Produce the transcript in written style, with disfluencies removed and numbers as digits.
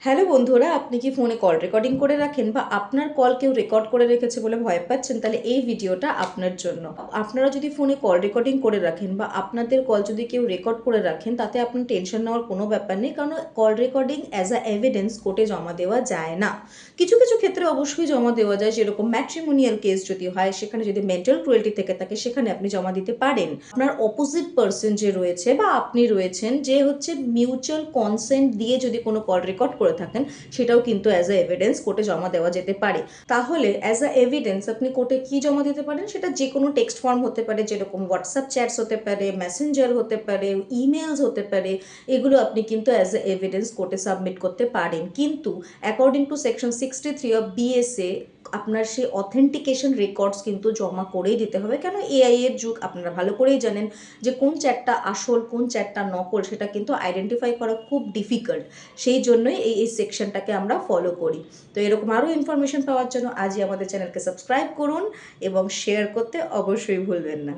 Hello বন্ধুরা, আপনি কি ফোনে কল রেকর্ডিং করে রাখেন বা আপনার কল কেউ রেকর্ড করে রেখেছে বলে ভয় পাচ্ছেন? তাহলে এই ভিডিওটা আপনার জন্য। আপনারা যদি ফোনে কল রেকর্ডিং করে রাখেন বা আপনাদের কল যদি কেউ রেকর্ড করে রাখেন, তাতে আপনার টেনশন নেওয়ার কোনো ব্যাপার নেই, কারণ call recording as a evidence কোর্টে জমা দেওয়া যায় না। কিছু কিছু ক্ষেত্রে অবশ্যই জমা দেওয়া যায়, যেরকম ম্যাট্রিমোনিয়াল কেস যদি হয়, সেখানে যদি মেন্টাল ক্রুয়েলটি থেকে থাকে, সেখানে আপনি জমা দিতে পারেন। আপনার অপোজিট পার্সন যে রয়েছে বা আপনি রয়েছেন, যে হচ্ছে মিউচুয়াল কনসেন্ট দিয়ে যদি কোনো কল রেকর্ড করে থাকেন, সেটাও কিন্তু অ্যাজ আ এভিডেন্স কোর্টে জমা দেওয়া যেতে পারে। তাহলে অ্যাজ আ এভিডেন্স আপনি কোর্টে কি জমা দিতে পারেন? সেটা যে কোনো টেক্সট ফর্ম হতে পারে, যেরকম হোয়াটসঅ্যাপ চ্যাটস হতে পারে, মেসেঞ্জার হতে পারে, ইমেলস হতে পারে। এগুলো আপনি কিন্তু অ্যাজ আ এভিডেন্স কোর্টে সাবমিট করতে পারেন। কিন্তু according to section 63 of BSA আপনার সেই অথেন্টিকেশন রেকর্ডস কিন্তু জমা করেই দিতে হবে। কেন? এআই এর যুগ, আপনারা ভালো করেই জানেন যে কোন চ্যাটটা আসল, কোন চ্যাটটা নকল, সেটা কিন্তু আইডেন্টিফাই করা খুব ডিফিকাল্ট। সেই জন্যই এই সেকশনটাকে আমরা ফলো করি। তো এরকম আরও ইনফরমেশন পাওয়ার জন্য আজই আমাদের চ্যানেলকে সাবস্ক্রাইব করুন এবং শেয়ার করতে অবশ্যই ভুলবেন না।